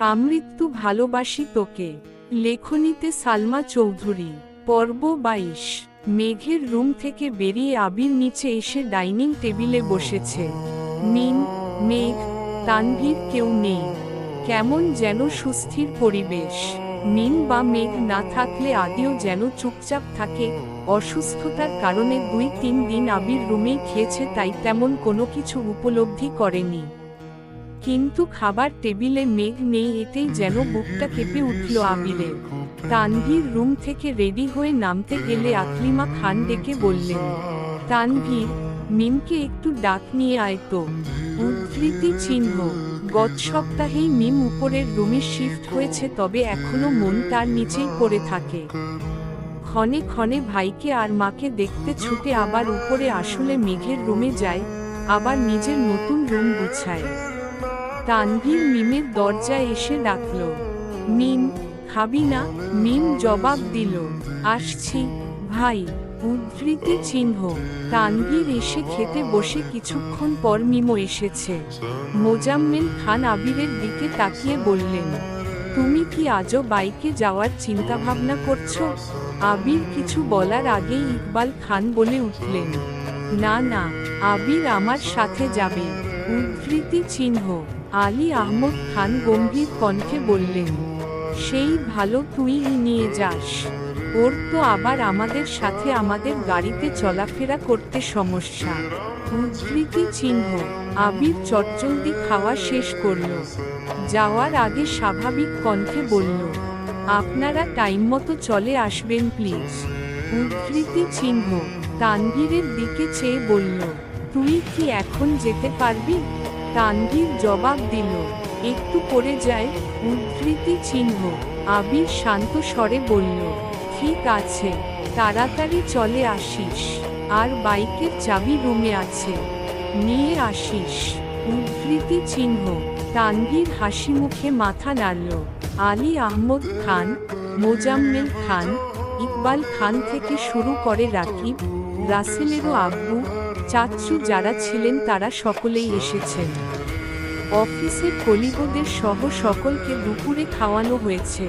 আমৃত্যু ভালোবাসি তোকে। লেখনীতে সালমা চৌধুরী। পর্ব 22। মেঘের রুম থেকে বেরিয়ে আবির নিচে এসে ডাইনিং টেবিলে বসেছে। মিন, মেঘ, তানভীর কেউ নেই। কেমন যেন সুস্থির পরিবেশ। মিন বা মেঘ না থাকলে আদিও যেন চুপচাপ থাকে। অসুস্থতার কারণে 2-3 দিন আবির রুমেই খেয়েছে, তাই তেমন কোনো কিছু উপলব্ধি করেনি। কিন্তু খাবার টেবিলে মেঘ নেই, এতেই যেন বুকটা কেঁপে উঠল আবিরের। তানভীর রুম থেকে রেডি হয়ে নামতে গেলে আকলিমা খান ডেকে বললেন, তানভীর, মিমকে একটু ডাক নিয়ে আয় তো। উদ্ধৃতি চিহ্ন। গত সপ্তাহেই মিম উপরের রুমে শিফট হয়েছে, তবে এখনো মন তার নিচেই পড়ে থাকে। ক্ষণে ক্ষণে ভাইকে আর মাকে দেখতে ছুটে আবার উপরে আসলে মেঘের রুমে যায়, আবার নিজের নতুন রুম গুছায়। তানভীর মিমের দরজায় এসে ডাকল, মিম, খাবি না? মিম জবাব দিল, আসছি ভাই। উদ্ধৃতি চিহ্ন। তানভীর এসে খেতে বসে কিছুক্ষণ পর মিমও এসেছে। মোজাম্মেল খান আবিরের দিকে তাকিয়ে বললেন, তুমি কি আজও বাইকে যাওয়ার চিন্তাভাবনা করছো? আবির কিছু বলার আগেই ইকবাল খান বলে উঠলেন, না না, আবির আমার সাথে যাবে। উদ্ধৃতি চিহ্ন। আলী আহমদ খান গম্ভীর কণ্ঠে বললেন, সেই ভালো, তুই নিয়ে যাস। ওর তো আবার আমাদের সাথে আমাদের গাড়িতে চলাফেরা করতে সমস্যা। উদ্ধৃতি চিহ্ন। আবির চটজলদি খাওয়া শেষ করল। যাওয়ার আগে স্বাভাবিক কণ্ঠে বলল, আপনারা টাইম মতো চলে আসবেন প্লিজ। উদ্ধৃতি চিহ্ন। তানভীরের দিকে চেয়ে বলল, তুই কি এখন যেতে পারবি? তানভীর জবাব দিল, একটু পরে যায়। উদ্ধৃতি চিহ্ন। আবির শান্ত স্বরে বলল, ঠিক আছে, তাড়াতাড়ি চলে আসিস। আর বাইকের চাবি রুমে আছে, নিয়ে আসিস। উদ্ধৃতি চিহ্ন। তানভীর হাসি মুখে মাথা নাড়ল। আলী আহমদ খান, মোজাম্মেল খান, ইকবাল খান থেকে শুরু করে রাকিব, রাসেলেরও আব্বু, চাচ্চু যারা ছিলেন তারা সকলেই এসেছেন। অফিসের কলিগদের সহ সকলকে দুপুরে খাওয়ানো হয়েছে।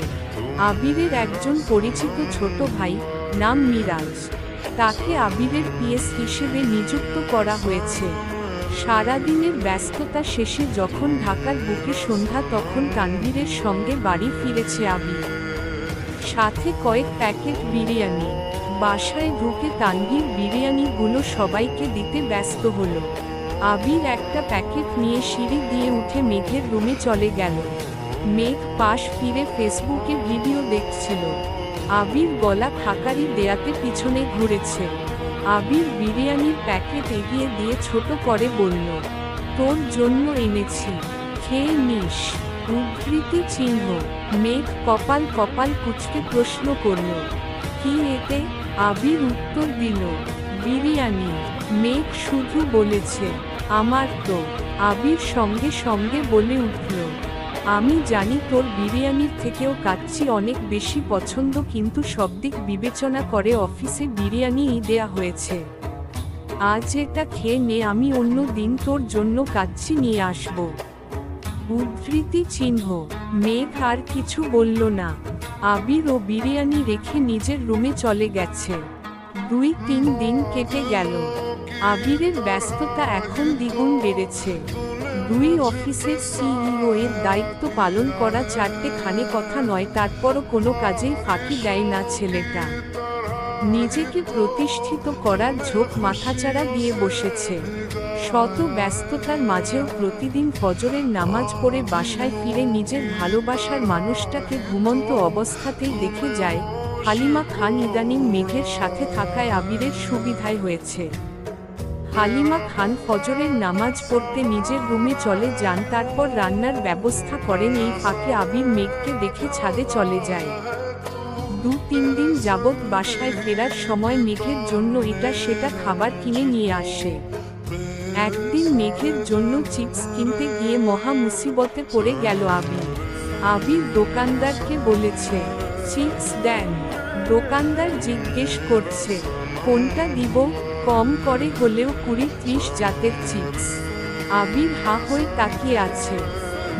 আবিরের একজন পরিচিত ছোট ভাই, নাম মিরাজ, তাকে আবিরের পিএস হিসেবে নিযুক্ত করা হয়েছে। সারাদিনের ব্যস্ততা শেষে যখন ঢাকার বুকে সন্ধ্যা, তখন তানভীরের সঙ্গে বাড়ি ফিরেছে আবির, সাথে কয়েক প্যাকেট বিরিয়ানি। বাসায় ঢুকে তানভীর বিরিয়ানিগুলো সবাইকে দিতে ব্যস্ত হলো। আবির একটা প্যাকেট নিয়ে সিঁড়ি দিয়ে উঠে মেঘের রুমে চলে গেল। মেঘ পাশ ফিরে ফেসবুকে ভিডিও দেখছিল। আবির গলা খাকারি দেয়াতে পিছনে ঘুরেছে। আবির বিরিয়ানির প্যাকেট এগিয়ে দিয়ে ছোট করে বলল, তোর জন্য এনেছি, খেয়ে নিস। উদ্ধৃতি চিহ্ন। মেঘ কপাল কপাল কুঁচকে প্রশ্ন করল, কি এতে? আবির উত্তর দিল, বিরিয়ানি। মেঘ শুধু বলেছে, আমার তো। আবির সঙ্গে সঙ্গে বলে উঠল, আমি জানি তোর বিরিয়ানির থেকেও কাচ্চি অনেক বেশি পছন্দ, কিন্তু সব দিক বিবেচনা করে অফিসে বিরিয়ানিই দেয়া হয়েছে। আজ এটা খেয়ে নে, আমি অন্য দিন তোর জন্য কাচ্চি নিয়ে আসব। উদ্ধৃতি চিহ্ন। মেঘ আর কিছু বলল না। আবির ও বিরিয়ানি রেখে নিজের রুমে চলে গেছে। 2-3 দিন কেটে গেল। আবিরের ব্যস্ততা এখন দ্বিগুণ বেড়েছে। 2 অফিসের সিইও এর দায়িত্ব পালন করা, 4টে খানে কথা নয়, তারপরও কোনো কাজেই ফাঁকি দেয় না ছেলেটা। নিজেকে প্রতিষ্ঠিত করার ঝোঁক মাথাচাড়া দিয়ে বসেছে। শত ব্যস্ততার মাঝেও প্রতিদিন ফজরের নামাজ পড়ে বাসায় ফিরে নিজের ভালোবাসার মানুষটাকে ঘুমন্ত অবস্থাতেই দেখে যায়। হালিমা খান ইদানিং মেঘের সাথে থাকায় আবিরের সুবিধাই হয়েছে। হালিমা খান ফজরের নামাজ পড়তে নিজের রুমে চলে যান, তারপর রান্নার ব্যবস্থা করেন। এই ফাঁকে আবির মেঘকে দেখে ছাদে চলে যায়। 2-3 দিন যাবৎ বাসায় ফেরার সময় মেঘের জন্য এটা সেটা খাবার কিনে নিয়ে আসে। একদিন মেঘের জন্য চিপস কিনতে গিয়ে মহা মুসিবতে পড়ে গেল আবির। আবির দোকানদারকে বলেছে, চিপস দেন। দোকানদার জিজ্ঞেস করছে, কোনটা দিব? কম করে হলেও 20-30 জাতের চিপস। আবির হা হয়ে তাকিয়ে আছে।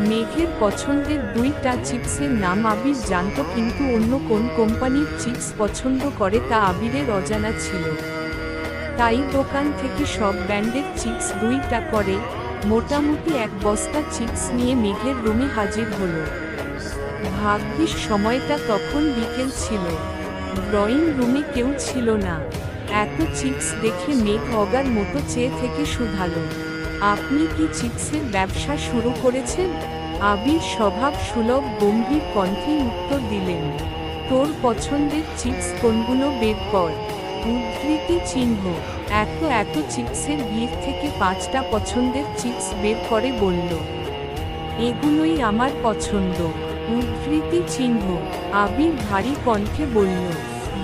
মেঘের পছন্দের 2টা চিপসের নাম আবির জানত, কিন্তু অন্য কোন কোম্পানির চিপস পছন্দ করে তা আবিরের অজানা ছিল। তাই দোকান থেকে সব ব্র্যান্ডের চিপস 2টা করে মোটামুটি 1 বস্তা চিপস নিয়ে মেঘের রুমে হাজির হলো। ভাগ্যিস সময়টা তখন বিকেল ছিল, ড্রয়িং রুমে কেউ ছিল না। এত চিপস দেখে মেঘ অগার মতো চেয়ে থেকে শুধালো, আপনি কি চিপসের ব্যবসা শুরু করেছেন? আবির স্বভাব সুলভ গম্ভীর কণ্ঠে উত্তর দিলেন, তোর পছন্দের চিপস কোনগুলো বের কর। উদ্ধৃতি চিহ্ন। এত চিপসের ভিড় থেকে 5টা পছন্দের চিপস বের করে বলল, এগুলোই আমার পছন্দ। উদ্ধৃতি চিহ্ন। আবির ভারী কণ্ঠে বলল,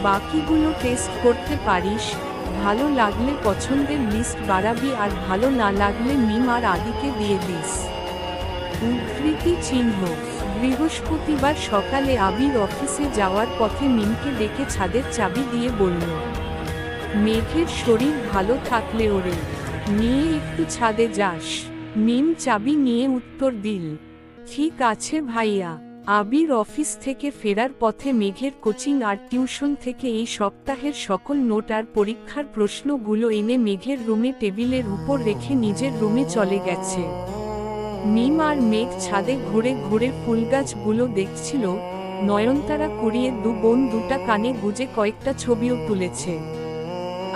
বাকিগুলো টেস্ট করতে পারিস, ভালো লাগলে পছন্দের লিস্ট বাড়াবি, আর ভালো না লাগলে মিম আর আদিকে দিয়ে দিস। উদ্ধৃতি চিহ্ন। বৃহস্পতিবার সকালে আবির অফিসে যাওয়ার পথে মিমকে ডেকে ছাদের চাবি দিয়ে বলল, মেঘের শরীর ভালো থাকলে ওরে নিয়ে একটু ছাদে যাস। মিম চাবি নিয়ে উত্তর দিল, ঠিক আছে ভাইয়া। আবির অফিস থেকে ফেরার পথে মেঘের কোচিং আর টিউশন থেকে এই সপ্তাহের সকল নোট আর পরীক্ষার প্রশ্নগুলো এনে মেঘের রুমে টেবিলের উপর রেখে নিজের রুমে চলে গেছে। মিম আর মেঘ ছাদে ঘুরে ঘুরে ফুলগাছগুলো দেখছিল, নয়নতারা কুড়িয়ে 2 বোন 2টা কানে গুজে কয়েকটা ছবিও তুলেছে,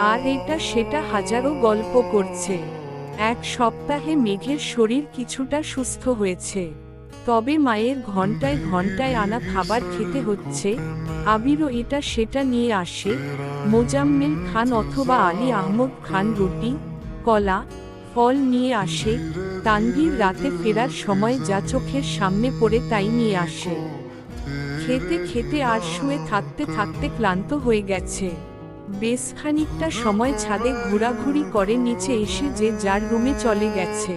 আর এটা সেটা হাজারো গল্প করছে। 1 সপ্তাহে মেঘের শরীর কিছুটা সুস্থ হয়েছে, তবে মায়ের ঘন্টায় ঘন্টায় আনা খাবার খেতে হচ্ছে। আবিরও এটা সেটা নিয়ে আসে, মোজাম্মেল খান অথবা আলী আহমদ খান রুটি, কলা, ফল নিয়ে আসে। তানভীর রাতে ফেরার সময় যা চোখের সামনে পড়ে তাই নিয়ে আসে। খেতে খেতে আর শুয়ে থাকতে থাকতে ক্লান্ত হয়ে গেছে। বেশ খানিকটা সময় ছাদে ঘোরাঘুরি করে নিচে এসে যে যার রুমে চলে গেছে।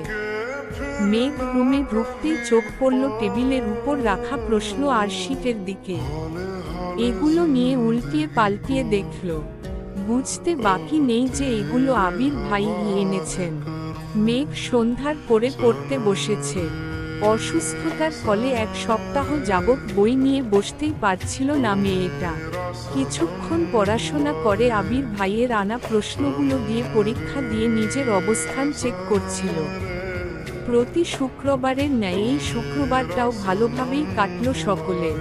মেঘ রুমে ঢুকতেই চোখ পড়ল টেবিলের উপর রাখা প্রশ্ন আর শীটের দিকে। এগুলো নিয়ে উল্টিয়ে পাল্টিয়ে দেখল, বুঝতে বাকি নেই যে এগুলো আবির ভাই এনেছেন। মেঘ সন্ধ্যার পরে পড়তে বসেছে। অসুস্থতার ফলে 1 সপ্তাহ যাবৎ বই নিয়ে বসতেই পারছিল না মেয়েটা। কিছুক্ষণ পড়াশোনা করে আবির ভাইয়ের আনা প্রশ্নগুলো দিয়ে পরীক্ষা দিয়ে নিজের অবস্থান চেক করছিল। প্রতি শুক্রবারের ন্যায় এই শুক্রবারটাও ভালোভাবেই কাটল সকলের।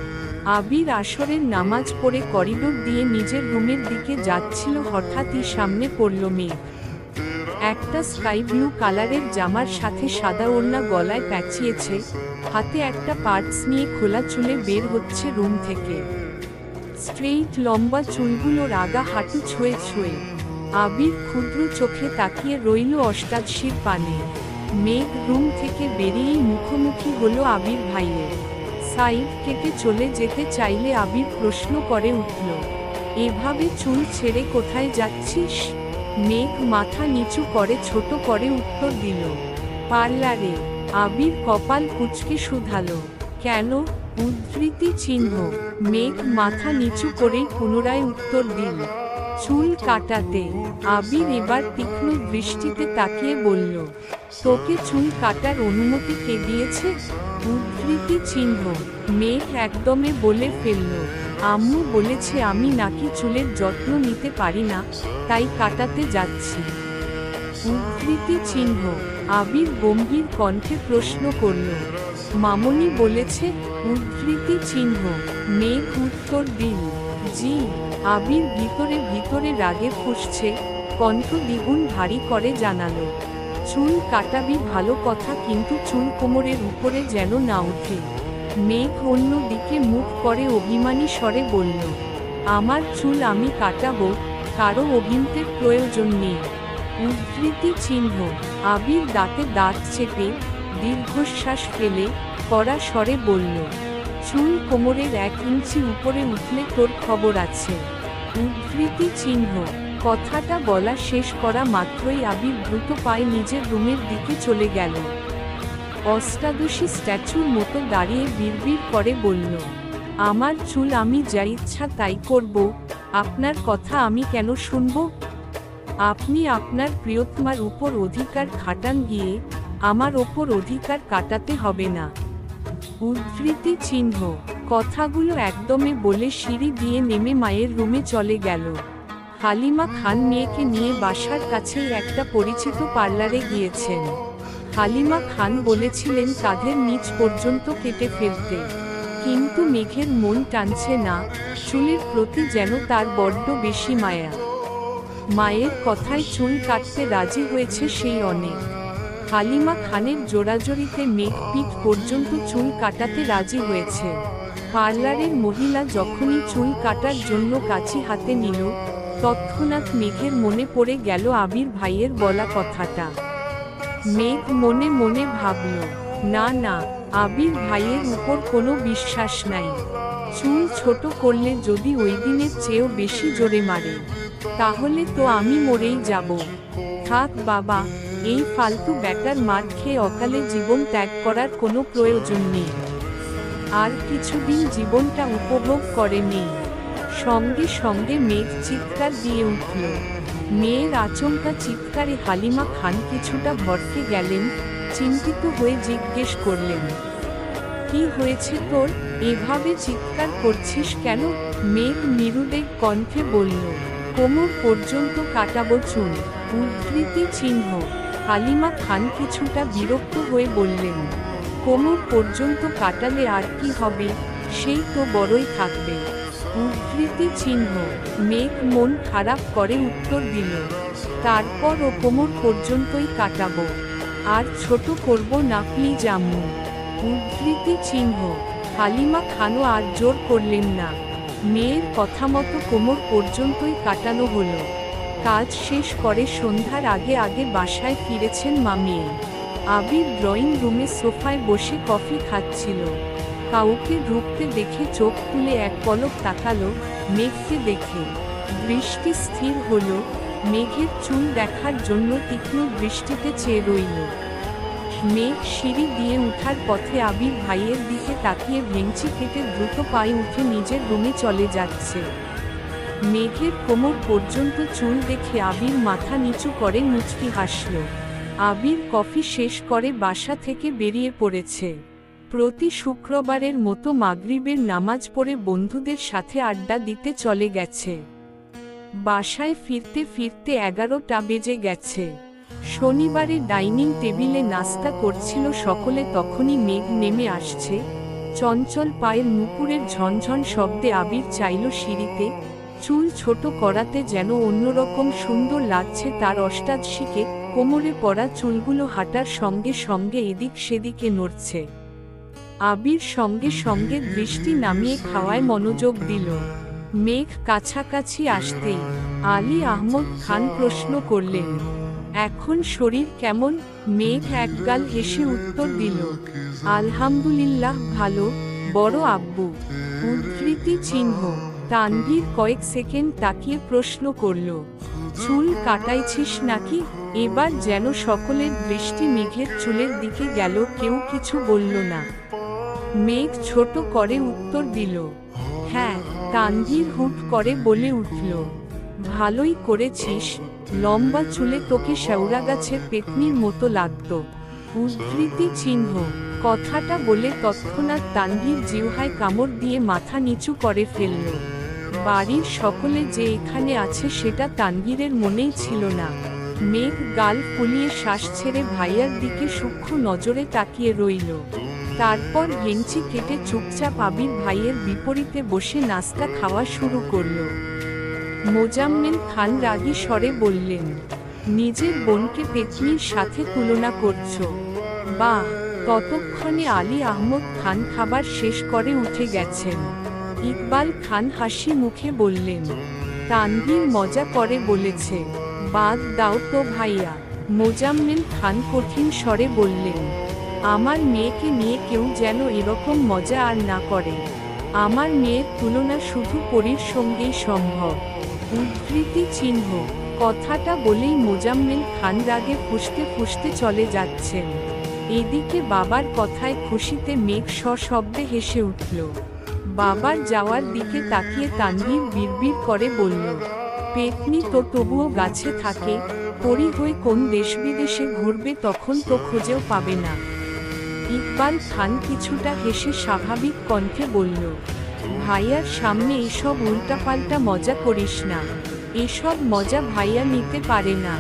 আবির আসরের নামাজ পড়ে করিডোর দিয়ে নিজের রুমের দিকে যাচ্ছিল, হঠাৎই সামনে পড়ল মেঘ। একটা স্কাই ব্লু কালারের জামার সাথে সাদা ওড়না গলায় প্যাঁচিয়েছে, হাতে একটা পার্স নিয়ে খোলা চুলে বের হচ্ছে রুম থেকে। স্ট্রেইট লম্বা চুলগুলোর আগা হাঁটু ছুঁয়ে ছুঁয়ে। আবির ক্ষুদ্র চোখে তাকিয়ে রইল অষ্টাদশীর পানে। মেঘ রুম থেকে বেরিয়েই মুখোমুখি হলো আবির ভাইয়ের। সাইড কেটে চলে যেতে চাইলে আবির প্রশ্ন করে উঠল, এভাবে চুল ছেড়ে কোথায় যাচ্ছিস? মেঘ মাথা নিচু করে ছোট করে উত্তর দিল, পার্লারে। আবির কপাল কুঁচকে শুধালো, কেন? উদ্ধৃতি চিহ্ন। মেঘ মাথা নিচু করেই পুনরায় উত্তর দিল, চুল কাটাতে। আবির এবার তীক্ষ্ণ দৃষ্টিতে তাকিয়ে বলল, তোকে চুল কাটার অনুমতি কে দিয়েছে? উদ্ধৃতি চিহ্ন। মেঘ একদমে বলে ফেলল, আম্মু বলেছে আমি নাকি চুলের যত্ন নিতে পারি না, তাই কাটাতে যাচ্ছি। উদ্ধৃতি চিহ্ন। আবির গম্ভীর কণ্ঠে প্রশ্ন করল, মামনি বলেছে? উদ্ধৃতি চিহ্ন। মেঘ উত্তর দিল, জি। আবির ভিতরে ভিতরে রাগে ফুঁসছে, কণ্ঠ দ্বিগুণ ভারী করে জানালো, চুল কাটাবি ভালো কথা, কিন্তু চুল কোমরের উপরে যেন না ওঠে। মেঘ অন্য দিকে মুখ করে অভিমানী স্বরে বলল, আমার চুল আমি কাটাবো, কারো অভিমতের প্রয়োজন নেই। উদ্ধৃতি চিহ্ন। আবির দাঁতে দাঁত চেপে দীর্ঘশ্বাস ফেলে কড়া স্বরে বলল, চুল কোমরের 1 ইঞ্চি উপরে উঠলে তোর খবর আছে। উদ্ধৃতি চিহ্ন। কথাটা বলা শেষ করা মাত্রই আবির দ্রুত পায়ে নিজের রুমের দিকে চলে গেল। অষ্টাদশী স্ট্যাচুর মতো দাঁড়িয়ে বিড়বিড় করে বলল, আমার চুল আমি যা ইচ্ছা তাই করব, আপনার কথা আমি কেন শুনব? আপনি আপনার প্রিয়তমার উপর অধিকার খাটান গিয়ে, আমার ওপর অধিকার কাটাতে হবে না। উদ্ধৃতি চিহ্ন। কথাগুলো একদমে বলে সিঁড়ি দিয়ে নেমে মায়ের রুমে চলে গেল। হালিমা খান মেয়েকে নিয়ে বাসার কাছেই একটা পরিচিত পার্লারে গিয়েছেন। হালিমা খান বলেছিলেন কাঁধের নিচ পর্যন্ত কেটে ফেলতে, কিন্তু মেঘের মন টানছে না, চুলের প্রতি যেন তার বড্ড বেশি মায়া। মায়ের কথায় চুল কাটতে রাজি হয়েছে সেই অনেক। হালিমা খানের জোড়াজড়িতে মেঘ পিঠ পর্যন্ত চুল কাটাতে রাজি হয়েছে। পার্লারের মহিলা যখনই চুল কাটার জন্য কাঁচি হাতে নিল, তৎক্ষণাৎ মেঘের মনে পড়ে গেল আবির ভাইয়ের বলা কথাটা। মেঘ মনে মনে ভাবল, না না, আবির ভাইয়ের উপর কোনো বিশ্বাস নাই। চুল ছোট করলে যদি ওই দিনের চেয়েও বেশি জোরে মারে, তাহলে তো আমি মরেই যাব। থাক বাবা, এই ফালতু ব্যাটার মার খেয়ে অকালে জীবন ত্যাগ করার কোনো প্রয়োজন নেই। আর কিছুদিন জীবনটা উপভোগ করে নেই। সঙ্গে সঙ্গে মেঘ চিৎকার দিয়ে উঠল। মেয়ের আচমকা চিৎকারে হালিমা খান কিছুটা ভরকে গেলেন, চিন্তিত হয়ে জিজ্ঞেস করলেন, কি হয়েছে তোর, এভাবে চিৎকার করছিস কেন? মেঘ নিরুদ্বেগ কণ্ঠে বলল, কোমর পর্যন্ত কাটাবো চুল। উদ্ধৃতি চিহ্ন। হালিমা খান কিছুটা বিরক্ত হয়ে বললেন, কোমর পর্যন্ত কাটালে আর কি হবে, সেই তো বড়ই থাকবে। উদ্ধৃতি চিহ্ন। মেঘ মন খারাপ করে উত্তর দিল, তারপর ও কোমর পর্যন্তই কাটাবো, আর ছোট করব না প্লিজ আম্মু। উদ্ধৃতি চিহ্ন। হালিমা খানও আর জোর করলেন না। মেয়ের কথা মতো কোমর পর্যন্তই কাটানো হলো। কাজ শেষ করে সন্ধ্যার আগে আগে বাসায় ফিরেছেন মা মেয়ে। আবির ড্রয়িং রুমে সোফায় বসে কফি খাচ্ছিল। কাউকে ঢুকতে দেখে চোখ তুলে এক পলক তাকালো। মেঘকে দেখে দৃষ্টি স্থির হলো। মেঘের চুল দেখার জন্য তীক্ষ্ণ দৃষ্টিতে চেয়ে রইল। মেঘ সিঁড়ি দিয়ে উঠার পথে আবির ভাইয়ের দিকে তাকিয়ে ভেঙচি কেটে দ্রুত পায়ে উঠে নিজের রুমে চলে যাচ্ছে। মেঘের কোমর পর্যন্ত চুল দেখে আবির মাথা নিচু করে মুচকি হাসল। আবির কফি শেষ করে বাসা থেকে বেরিয়ে পড়েছে। প্রতি শুক্রবারের মতো মাগরিবের নামাজ পড়ে বন্ধুদের সাথে আড্ডা দিতে চলে গেছে। বাসায় ফিরতে ফিরতে 11টা বেজে গেছে। শনিবারে ডাইনিং টেবিলে নাস্তা করছিল সকলে, তখনই মেঘ নেমে আসছে। চঞ্চল পায়ের নুপুরের ঝনঝন শব্দে আবির চাইল সিঁড়িতে। চুল ছোট করাতে যেন অন্যরকম সুন্দর লাগছে তার অষ্টাদশীকে। কোমরে পড়া চুলগুলো হাঁটার সঙ্গে সঙ্গে এদিক সেদিকে নড়ছে। আবির সঙ্গে সঙ্গে দৃষ্টি নামিয়ে খাওয়ায় মনোযোগ দিল। মেঘ কাছাকাছি আসতেই আলী আহমদ খান প্রশ্ন করলেন, এখন শরীর কেমন? মেঘ একগাল হেসে উত্তর দিল, আলহামদুলিল্লাহ ভালো, বড় আব্বু। উদ্ধৃতি চিহ্ন। তানভীর কয়েক সেকেন্ড তাকিয়ে প্রশ্ন করল, চুল কাটাইছিস নাকি? এবার যেন সকলের দৃষ্টি মেঘের চুলের দিকে গেল, কেউ কিছু বলল না। মেঘ ছোট করে উত্তর দিল, হ্যাঁ। তানভীর হুট করে বলে উঠল, ভালোই করেছিস, লম্বা চুলে তোকে শেওড়া গাছের পেতনির মতো লাগত। উদ্ধৃতি চিহ্ন। কথাটা বলে তৎক্ষণাৎ তানভীর জিহ্বায় কামড় দিয়ে মাথা নিচু করে ফেলল। বাড়ির সকলে যে এখানে আছে সেটা তানভীরের মনেই ছিল না। মেঘ গাল ফুলিয়ে শ্বাস ছেড়ে ভাইয়ার দিকে সূক্ষ্ম নজরে তাকিয়ে রইল। তারপর ভেঙচি কেটে চুপচাপ আবির ভাইয়ের বিপরীতে বসে নাস্তা খাওয়া শুরু করল। মোজাম্মেল খান রাগী স্বরে বললেন, নিজের বোনকে পেতনির সাথে তুলনা করছো? বাহ! ততক্ষণে আলী আহমদ খান খাবার শেষ করে উঠে গেছেন। ইকবাল খান হাসি মুখে বললেন, তানভীর মজা করে বলেছে, বাদ দাও তো ভাইয়া। মোজাম্মেল খান কঠিন স্বরে বললেন, আমার মেয়েকে নিয়ে কেউ যেন এরকম মজা আর না করে। আমার মেয়ের তুলনা শুধু পরীর সঙ্গেই সম্ভব। উদ্ধৃতি চিহ্ন। কথাটা বলেই মোজাম্মেল খান রাগে ফুঁসতে ফুঁসতে চলে যাচ্ছেন। এদিকে বাবার কথায় খুশিতে মেঘ সশব্দে হেসে উঠল। বাবার যাওয়ার দিকে তাকিয়ে তানভীর বিড়বিড় করে বলল, পেতনি তো তবুও গাছে থাকে, পরী হয়ে কোন দেশ বিদেশে ঘুরবে, তখন তো খুঁজেও পাবে না। ইকবাল খান কিছুটা হেসে স্বাভাবিক কণ্ঠে বলল, ভাইয়ার সামনে এসব উল্টাপাল্টা মজা করিস না, এসব মজা ভাইয়া নিতে পারে না।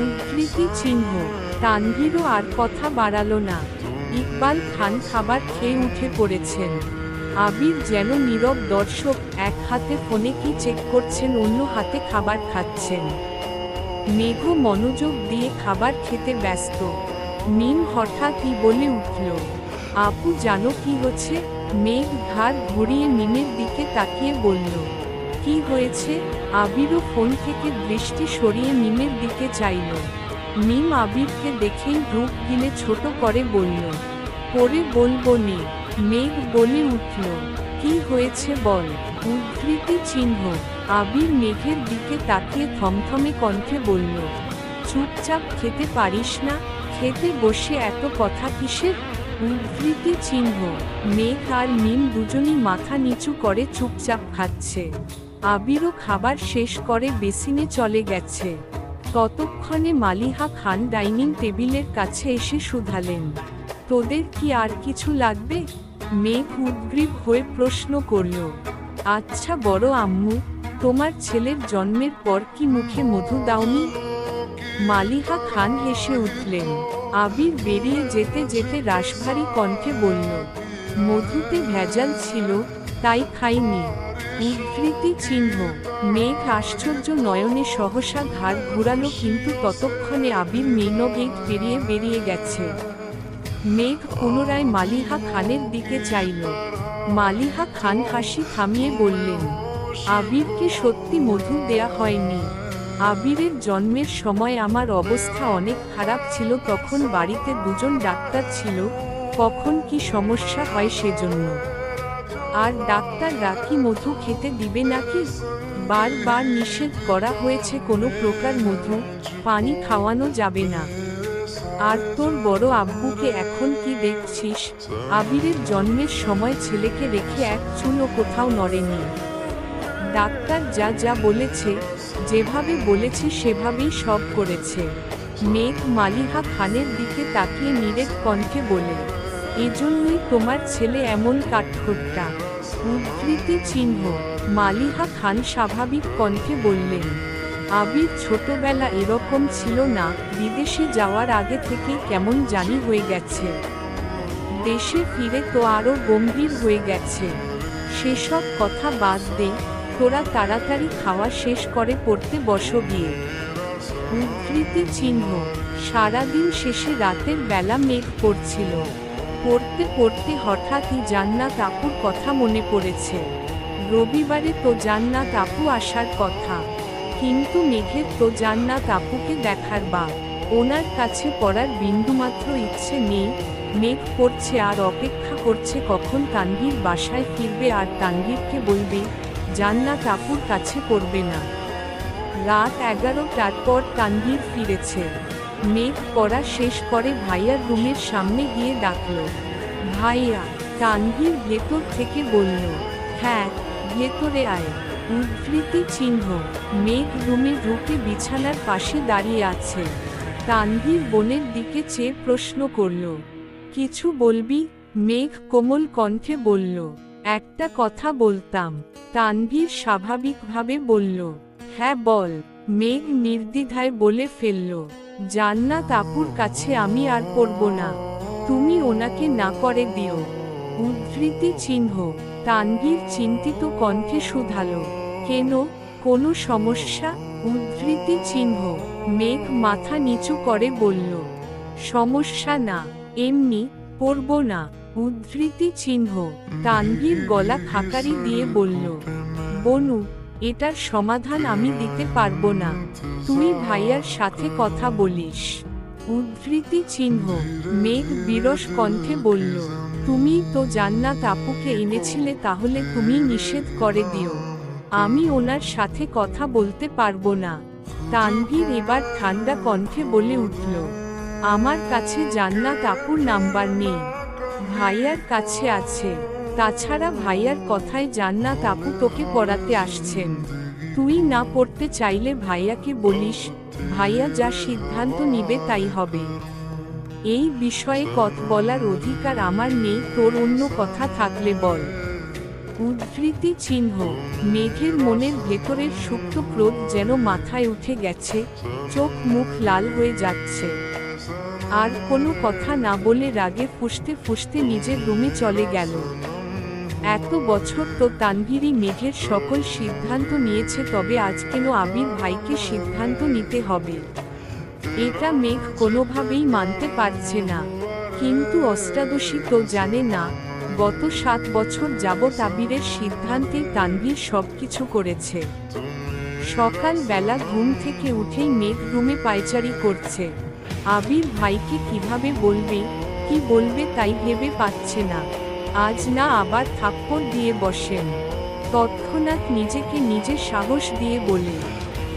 উদ্ধৃতি চিহ্ন। তানভীরও আর কথা বাড়ালো না। ইকবাল খান খাবার খেয়ে উঠে পড়েছেন। আবির যেন নীরব দর্শক, এক হাতে ফোনে কি চেক করছেন, অন্য হাতে খাবার খাচ্ছেন। মেঘ মনোযোগ দিয়ে খাবার খেতে ব্যস্ত। মিম হঠাৎই বলে উঠল, আপু জানো কি হচ্ছে? মেঘ ঘাড় ঘুরিয়ে মিমের দিকে তাকিয়ে বলল, কি হয়েছে? আবিরও ফোন থেকে দৃষ্টি সরিয়ে মিমের দিকে চাইল। মিম আবিরকে দেখেই রূপ গিলে ছোট করে বলল, পরে বলবো নে। মেঘ বলে উঠল, কি হয়েছে বল। উদ্ধৃতি চিহ্ন। আবির মেঘের দিকে তাকিয়ে থমথমে কণ্ঠে বলল, চুপচাপ খেতে পারিস না? খেতে বসে এত কথা কিসের? উদ্ধৃতি চিহ্ন। মেঘ আর মিম দুজনই মাথা নিচু করে চুপচাপ খাচ্ছে। আবিরও খাবার শেষ করে বেসিনে চলে গেছে। ততক্ষণে মালিহা খান ডাইনিং টেবিলের কাছে এসে শুধালেন, তোদের কি আর কিছু লাগবে? মেঘ উদ্গ্রীব হয়ে প্রশ্ন করল, আচ্ছা বড় আম্মু, তোমার ছেলের জন্মের পর কি মুখে মধু দাওনি? মালিহা খান হেসে উঠলেন। আবির বেরিয়ে যেতে যেতে রাশভারী কণ্ঠে বলল, মধুতে ভেজাল ছিল, তাই খাইনি। উদ্ধৃতি চিহ্ন। মেঘ আশ্চর্য নয়নে সহসা ঘাড় ঘুরালো, কিন্তু ততক্ষণে আবির মেইন গেট পেরিয়ে বেরিয়ে গেছে। মেঘ পুনরায় মালিহা খানের দিকে চাইল। মালিহা খান হাসি থামিয়ে বললেন, আবিরকে সত্যি মধু দেয়া হয়নি। আবিরের জন্মের সময় আমার অবস্থা অনেক খারাপ ছিল, তখন বাড়িতে দুজন ডাক্তার ছিল, কখন কি সমস্যা হয় সেজন্য। আর ডাক্তাররা কি মধু খেতে দিবে নাকি? বারবার নিষেধ করা হয়েছে, কোনো প্রকার মধু পানি খাওয়ানো যাবে না। আর তোর বড় আব্বুকে এখন কি দেখছিস? আবিরের জন্মের সময় ছেলেকে রেখে এক চুলও কোথাও নড়েনি। ডাক্তার যা যা বলেছে, যেভাবে বলেছি সেভাবেই সব করেছে। মেঘ মালিহা খানের দিকে তাকিয়ে নীরব কণ্ঠে বলে, এজন্যই তোমার ছেলে এমন কাঠখোট্টা। উদ্ধৃতি চিহ্ন। মালিহা খান স্বাভাবিক কণ্ঠে বললেন, আবির ছোটবেলা এরকম ছিল না, বিদেশে যাওয়ার আগে থেকেই কেমন জানি হয়ে গেছে। দেশে ফিরে তো আরও গম্ভীর হয়ে গেছে। সেসব কথা বাদ দে, তোরা তাড়াতাড়ি খাওয়া শেষ করে পড়তে বসো গিয়ে। উদ্ধৃতি চিহ্ন। সারাদিন শেষে রাতের বেলা মেঘ পড়ছিল। পড়তে পড়তে হঠাৎই জান্নাত আপুর কথা মনে পড়েছে। রবিবারে তো জান্নাত আপু আসার কথা, কিন্তু মেঘের তো জান্নাত আপুকে দেখার বা ওনার কাছে পড়ার বিন্দুমাত্র ইচ্ছে নেই। মেঘ পড়ছে আর অপেক্ষা করছে কখন তানভীর বাসায় ফিরবে আর তানভীরকে বলবে জান্নাত আপুর কাছে পড়বে না। রাত 11টার পর তানভীর ফিরেছে। মেঘ পড়া শেষ করে ভাইয়ার রুমের সামনে গিয়ে ডাকল, ভাইয়া। তানভীর ভেতর থেকে বলল, হ্যাঁ ভেতরে আয়। উদ্ধৃতি চিহ্ন। মেঘ রুমে ঢুকে বিছানার পাশে দাঁড়িয়ে আছে। তানভীর বোনের দিকে চেয়ে প্রশ্ন করল, কিছু বলবি? মেঘ কোমল কণ্ঠে বলল, একটা কথা বলতাম। তানভীর স্বাভাবিকভাবে বলল, হ্যাঁ বল। মেঘ নির্দ্বিধায় বলে ফেলল, জান্নাত আপুর কাছে আমি আর পড়ব না, তুমি ওনাকে না করে দিও। উদ্ধৃতি চিহ্ন। তানভীর চিন্তিত কণ্ঠে শুধালো, কেন, কোনো সমস্যা? উদ্ধৃতি চিহ্ন। মেঘ মাথা নিচু করে বলল, সমস্যা না, এমনি পড়ব না। উদ্ধৃতি চিহ্ন। তানভীর গলা খাকারি দিয়ে বলল, বনু, এটার সমাধান আমি দিতে পারবো না, তুই ভাইয়ার সাথে কথা বলিস। উদ্ধৃতি চিহ্ন। মেঘ বিরস কণ্ঠে বলল, তুমি তো জান্নাত আপুকে এনেছিলে, তাহলে তুমি নিষেধ করে দিও, আমি ওনার সাথে কথা বলতে পারবো না। তানভীর এবার ঠান্ডা কণ্ঠে বলে উঠল, আমার কাছে জান্নাত আপুর নাম্বার নেই, ভাইয়ার কাছে আছে। তাছাড়া ভাইয়ার কথায় জান্নাত আপু তোকে পড়াতে আসছেন, তুই না পড়তে চাইলে ভাইয়াকে বলিস, ভাইয়া যা সিদ্ধান্ত নিবে তাই হবে। এই বিষয়ে কথা বলার অধিকার আমার নেই, তোর অন্য কথা থাকলে বল। উদ্ধৃতি চিহ্ন। মেঘের মনের ভেতরের সুপ্ত ক্রোধ যেন মাথায় উঠে গেছে, চোখ মুখ লাল হয়ে যাচ্ছে। আর কোনো কথা না বলে রাগে ফুঁসতে ফুঁসতে নিজের রুমে চলে গেল। এত বছর তো তানভীরই মেঘের সকল সিদ্ধান্ত নিয়েছে, তবে আজ কেন আবির ভাইকে সিদ্ধান্ত নিতে হবে? এটা মেঘ কোনোভাবেই মানতে পারছে না। কিন্তু অষ্টাদশী তো জানে না, গত 7 বছর যাবৎ আবিরের সিদ্ধান্তেই তানভীর সবকিছু করেছে। সকাল বেলা ঘুম থেকে উঠেই মেঘ রুমে পায়চারি করছে। আবির ভাইকে কিভাবে বলবে, কি বলবে তাই ভেবে পাচ্ছে না। আজ না আবার থাপ্পড় দিয়ে বসেন। তৎক্ষণাৎ নিজেকে নিজে সাহস দিয়ে বলে,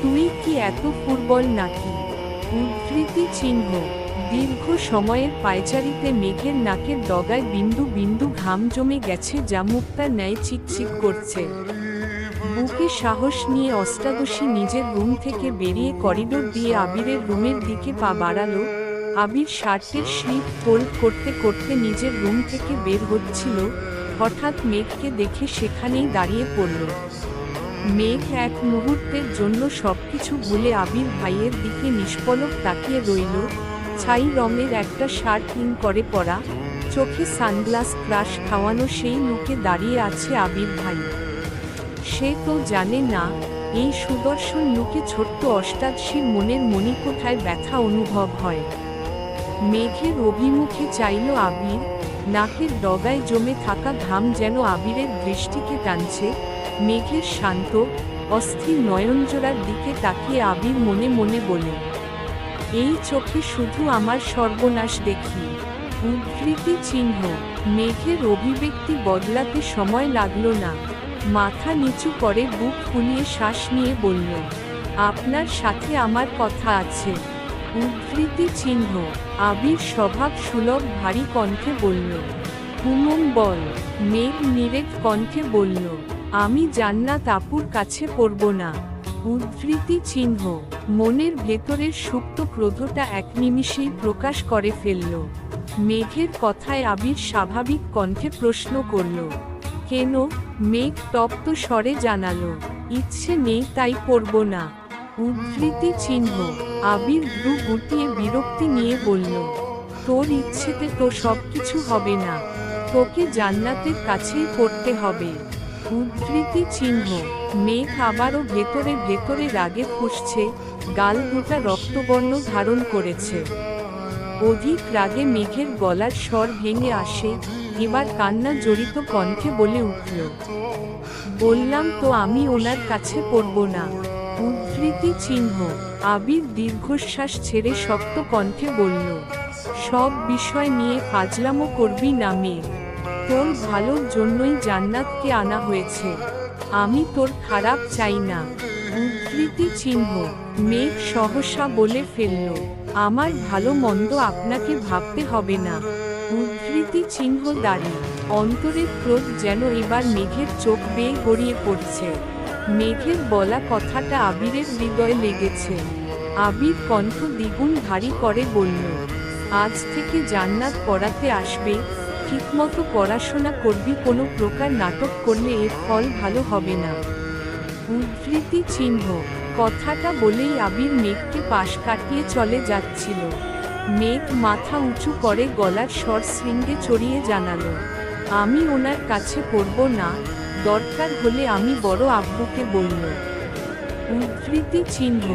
তুই কি এত ফুটবল নাকি? উদ্ধৃতি চিহ্ন। দীর্ঘ সময়ের পায়চারিতে মেঘের নাকের ডগায় বিন্দু বিন্দু ঘাম জমে গেছে, যা মুক্তার ন্যায় চিকচিক করছে। বুকে সাহস নিয়ে অষ্টাদশী নিজের রুম থেকে বেরিয়ে করিডোর দিয়ে আবিরের রুমের দিকে পা বাড়ালো। আবির শার্টের স্লিভ ফোল্ড করতে করতে নিজের রুম থেকে বের হচ্ছিল, হঠাৎ মেঘকে দেখে সেখানেই দাঁড়িয়ে পড়ল। মেঘ এক মুহূর্তের জন্য সবকিছু ভুলে আবির ভাইয়ের দিকে নিষ্পলক তাকিয়ে রইল। ছাই রঙের একটা শার্ট ইন করে পরা, চোখে সানগ্লাস ক্রাশ খাওয়ানো সেই লুকে দাঁড়িয়ে আছে আবির ভাই। সে তো জানে না, এই সুদর্শন লুকে ছোট্ট অষ্টাদশীর মনের মণিকোঠায় ব্যথা অনুভব হয়। মেঘের অভিমুখে চাইল আবির, নাকের ডগায় জমে থাকা ঘাম যেন আবিরের দৃষ্টিকে টানছে। মেঘের শান্ত অস্থির নয়নজোড়ার দিকে তাকিয়ে আবির মনে মনে বলে, এই চোখে শুধু আমার সর্বনাশ দেখি। উদ্ধৃতি চিহ্ন। মেঘের অভিব্যক্তি বদলাতে সময় লাগল না। মাথা নিচু করে বুক ফুলিয়ে শ্বাস নিয়ে বলল, আপনার সাথে আমার কথা আছে। উদ্ধৃতি চিহ্ন। আবির স্বভাব সুলভ ভারী কণ্ঠে বলল, হুমম বল। মেঘ নিরেট কণ্ঠে বলল, আমি জান্নাত আপুর কাছে পড়ব না। উদ্ধৃতি চিহ্ন। মনের ভেতরের সুপ্ত ক্রোধটা এক নিমিষেই প্রকাশ করে ফেলল। মেঘের কথায় আবির স্বাভাবিক কণ্ঠে প্রশ্ন করল, কেন? মেঘ তপ্ত স্বরে জানালো, ইচ্ছে নেই তাই পড়ব না। উদ্ধৃতি চিহ্ন। আবির ভ্রু গুটিয়ে বিরক্তি নিয়ে বলল, তোর ইচ্ছেতে তো সবকিছু হবে না, তোকে জান্নাতের কাছেই পড়তে হবে। উদ্ধৃতি চিহ্ন। মেঘ আবারও ভেতরে ভেতরে রাগে ফুঁসছে, গাল দুটা রক্তবর্ণ ধারণ করেছে। অধিক রাগে মেঘের গলার স্বর ভেঙে আসে, এবার কান্না জড়িত কণ্ঠে বলে উঠল, বললাম তো আমি ওনার কাছে পড়ব না। উদ্ধৃতি চিহ্ন। আবির দীর্ঘশ্বাস ছেড়ে শক্ত কণ্ঠে বলল, সব বিষয় নিয়ে ফাজলামো করবি না মেঘ। তোর ভালোর জন্যই জান্নাতকে আনা হয়েছে, আমি তোর খারাপ চাই না। উদ্ধৃতি চিহ্ন। মেঘ সহসা বলে ফেলল, আমার ভালো মন্দ আপনাকে ভাবতে হবে না। উদ্ধৃতি চিহ্ন দাঁড়ি। অন্তরের ক্রোধ যেন এবার মেঘের চোখ বেয়ে গড়িয়ে পড়ছে। মেঘের বলা কথাটা আবিরের হৃদয়ে লেগেছে। আবির কণ্ঠ দ্বিগুণ ভারী করে বলল, আজ থেকে জান্নাত পড়াতে আসবে, ঠিকমতো পড়াশোনা করবি, কোনো প্রকার নাটক করলে এর ফল ভালো হবে না। উদ্ধৃতি চিহ্ন। কথাটা বলেই আবির মেঘকে পাশ কাটিয়ে চলে যাচ্ছিল। মেঘ মাথা উঁচু করে গলার স্বর শৃঙ্গে চড়িয়ে জানালো, আমি ওনার কাছে পড়ব না, দরকার হলে আমি বড় আব্বুকে বলল। উদ্ধৃতি চিহ্ন।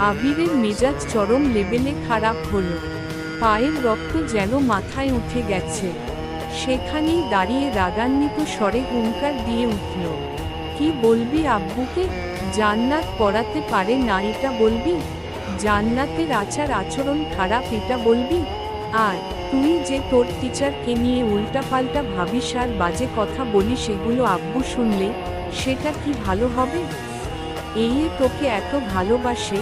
আবিরের মেজাজ চরম লেভেলে খারাপ হলো। পায়ের রক্ত যেন মাথায় উঠে গেছে। সেখানেই দাঁড়িয়ে রাগান্বিত স্বরে হুঙ্কার দিয়ে উঠল, কি বলবি আব্বুকে? জান্নাত পড়াতে পারে না এটা বলবি? জান্নাতের আচার আচরণ খারাপ এটা বলবি? আর তুই যে তোর টিচারকে নিয়ে উল্টাপাল্টা ভাবিস আর বাজে কথা বলিস, সেগুলো আব্বু শুনলে সেটা কি ভালো হবে? এই তোকে এত ভালোবাসে,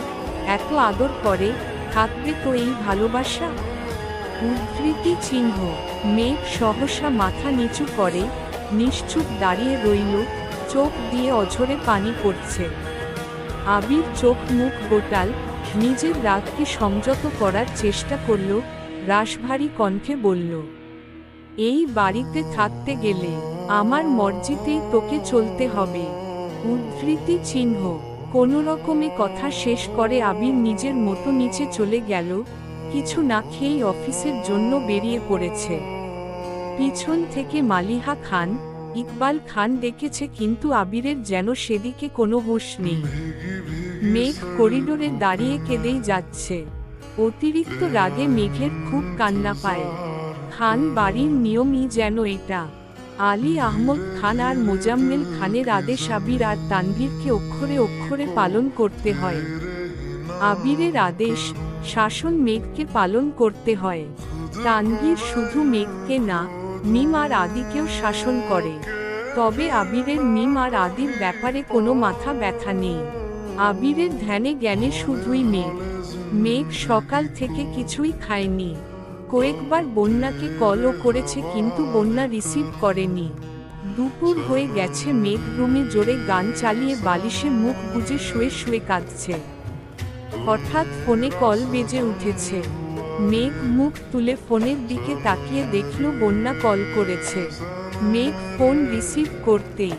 এত আদর করে, থাকবে তো এই ভালোবাসা? উদ্ধৃতি চিহ্ন। মেঘ সহসা মাথা নিচু করে নিশ্চুপ দাঁড়িয়ে রইল, চোখ দিয়ে অঝরে পানি পড়ছে। আবির চোখ মুখ গোটাল, নিজের রাগকে সংযত করার চেষ্টা করল, রাশভারী কণ্ঠে বলল, এই বাড়িতে থাকতে গেলে আমার মর্জিতেই তোকে চলতে হবে। উদ্ধৃতি চিহ্ন। কোনো রকমে কথা শেষ করে আবির নিজের মতো নিচে চলে গেল, কিছু না খেয়েই অফিসের জন্য বেরিয়ে পড়েছে। পিছন থেকে মালিহা খান, ইকবাল খান ডেকেছে, কিন্তু আবিরের যেন সেদিকে কোনো হুঁশ নেই। মেঘ করিডোরে দাঁড়িয়ে কেঁদেই যাচ্ছে। অতিরিক্ত রাগে মেঘের খুব কান্না পায়। খান বাড়ির নিয়মই যেন এটা। আলী আহমদ খান আর মোজাম্মেল খানের আদেশ আবির আর তানভীরকে অক্ষরে অক্ষরে পালন করতে হয়। আবিরের আদেশ, শাসন মেঘকে পালন করতে হয়। তানভীর শুধু মেঘকে না, মিম আর আদিকেও শাসন করে। তবে আবিরের মিম আর আদির ব্যাপারে কোনো মাথা ব্যথা নেই। আবিরের ধ্যানে জ্ঞানে শুধুই মেঘ। মেঘ সকাল থেকে কিছুই খায়নি। কয়েকবার বন্যাকে কলও করেছে, কিন্তু বন্যা রিসিভ করেনি। দুপুর হয়ে গেছে, মেঘ রুমে জোরে গান চালিয়ে বালিশে মুখ গুজে শুয়ে শুয়ে কাঁদছে। হঠাৎ ফোনে কল বেজে উঠেছে। মেঘ মুখ তুলে ফোনের দিকে তাকিয়ে দেখল বন্যা কল করেছে। মেঘ ফোন রিসিভ করতেই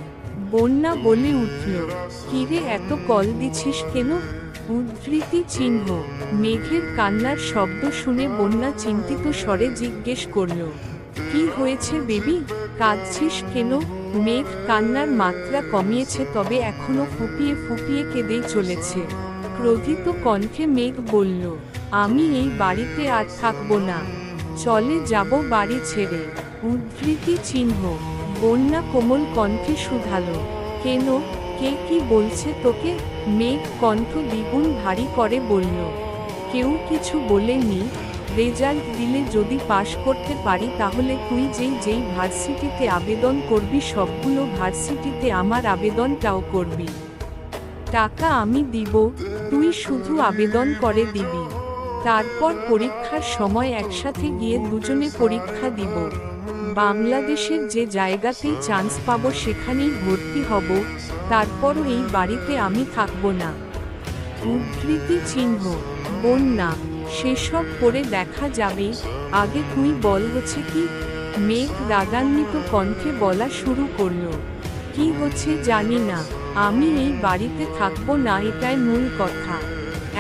বন্যা বলে উঠল, কিরে এত কল দিছিস কেন? উদ্ধৃতি চিহ্ন। মেঘের কান্নার শব্দ শুনে বন্যা চিন্তিত স্বরে জিজ্ঞেস করল, কি হয়েছে বেবি, কাঁদছিস কেন? মেঘ কান্নার মাত্রা কমিয়েছে, তবে এখনো ফুপিয়ে ফুপিয়ে কেঁদেই চলেছে। ক্রোধিত কণ্ঠে মেঘ বলল, আমি এই বাড়িতে আর থাকবো না, চলে যাব বাড়ি ছেড়ে। উদ্ধৃতি চিহ্ন। বন্যা কোমল কণ্ঠে শুধালো, কেন, কে কি বলছে তোকে? মেঘ কণ্ঠ দ্বিগুণ ভারী করে বলল, কেউ কিছু বলেনি। রেজাল্ট দিলে যদি পাশ করতে পারি তাহলে তুই যেই ভার্সিটিতে আবেদন করবি সবগুলো ভার্সিটিতে আমার আবেদনটাও করবি। টাকা আমি দিব, তুই শুধু আবেদন করে দিবি। তারপর পরীক্ষার সময় একসাথে গিয়ে দুজনে পরীক্ষা দিব। বাংলাদেশের যে জায়গাতেই চান্স পাবো সেখানেই ভর্তি হব, তারপরও এই বাড়িতে আমি থাকবো না। উদ্ধৃতি চিহ্ন। বন্যা, সেসব করে দেখা যাবে, আগে তুই বল হচ্ছে কি? মেঘ রাগান্বিত কণ্ঠে বলা শুরু করল, কি হচ্ছে জানি না, আমি এই বাড়িতে থাকবো না, এটাই মূল কথা।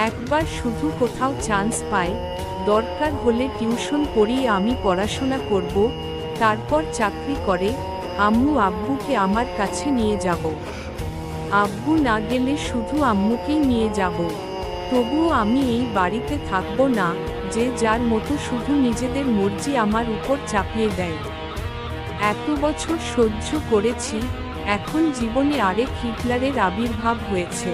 একবার শুধু কোথাও চান্স পাই, দরকার হলে টিউশন পড়িয়ে আমি পড়াশোনা করব, তারপর চাকরি করে আম্মু আব্বুকে আমার কাছে নিয়ে যাব। আব্বু না গেলে শুধু আম্মুকেই নিয়ে যাব। তবুও আমি এই বাড়িতে থাকব না, যে যার মতো শুধু নিজেদের মর্জি আমার উপর চাপিয়ে দেয়। এত বছর সহ্য করেছি, এখন জীবনে আরেক হিটলারের আবির্ভাব হয়েছে।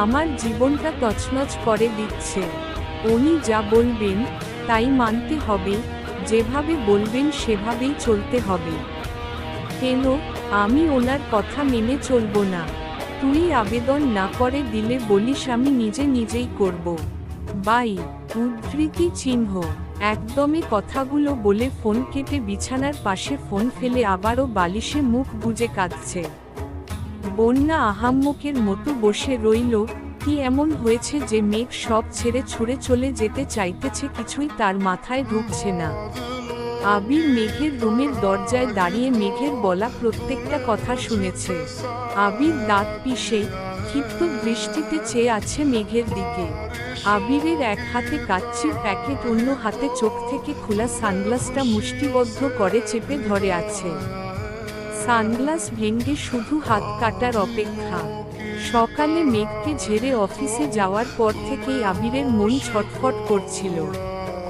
আমার জীবনটা তছনছ করে দিচ্ছে। উনি যা বলবেন তাই মানতে হবে, যেভাবে বলবেন সেভাবেই চলতে হবে। কেন, আমি ওনার কথা মেনে চলব না? তুই আবেদন না করে দিলে বলিস আমি নিজেই করব। বাই। উদ্ধৃতি চিহ্ন। একদমে কথাগুলো বলে ফোন কেটে বিছানার পাশে ফোন ফেলে আবারও বালিশে মুখ গুজে কাঁদছে। বন্যা আহাম্মকের মতো বসে রইল। কি এমন হয়েছে যে মেঘ সব ছেড়ে ছুড়ে চলে যেতে চাইতেছে, কিছুই তার মাথায় ঢুকছে না। আবির মেঘের রুমের দরজায় দাঁড়িয়ে মেঘের বলা প্রত্যেকটা কথা শুনেছে। আবির দাঁত পিষে ক্ষিপ্ত দৃষ্টিতে চেয়ে আছে মেঘের দিকে। আবিরের এক হাতে কাচ্চির প্যাকেট, অন্য হাতে চোখ থেকে খোলা সানগ্লাসটা মুষ্টিবদ্ধ করে চেপে ধরে আছে। সানগ্লাস ভেঙে শুধু হাত কাটার অপেক্ষা। সকালে মেঘকে ঝেড়ে অফিসে যাওয়ার পর থেকেই আবিরের মন ছটফট করছিল।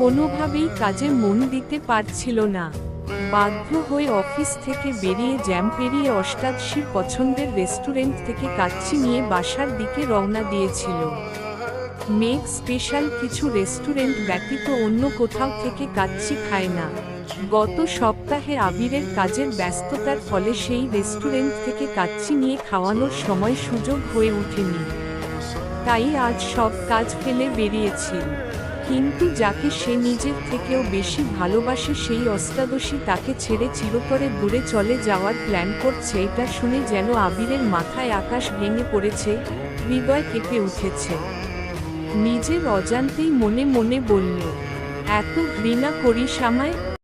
কোনোভাবেই কাজে মন দিতে পারছিল না। বাধ্য হয়ে অফিস থেকে বেরিয়ে জ্যাম পেরিয়ে অষ্টাদশীর পছন্দের রেস্টুরেন্ট থেকে কাচ্চি নিয়ে বাসার দিকে রওনা দিয়েছিল। মেঘ স্পেশাল কিছু রেস্টুরেন্ট ব্যতীত অন্য কোথাও থেকে কাচ্চি খায় না। গত সপ্তাহে আবিরের কাজের ব্যস্ততার ফলে সেই রেস্টুরেন্ট থেকে কাচ্চি নিয়ে খাওয়ানোর সময় সুযোগ হয়ে ওঠেনি। তাই আজ সব কাজ ফেলে বেরিয়েছিল। কিন্তু যাকে সে নিজের থেকেও বেশি ভালোবাসে সেই অষ্টাদশী তাকে ছেড়ে চিরতরে দূরে চলে যাওয়ার প্ল্যান করছে, এটা শুনে যেন আবিরের মাথায় আকাশ ভেঙে পড়েছে, হৃদয় কেঁপে উঠেছে। নিজের অজান্তেই মনে মনে বলল, এত ঘৃণা করিস আমায়?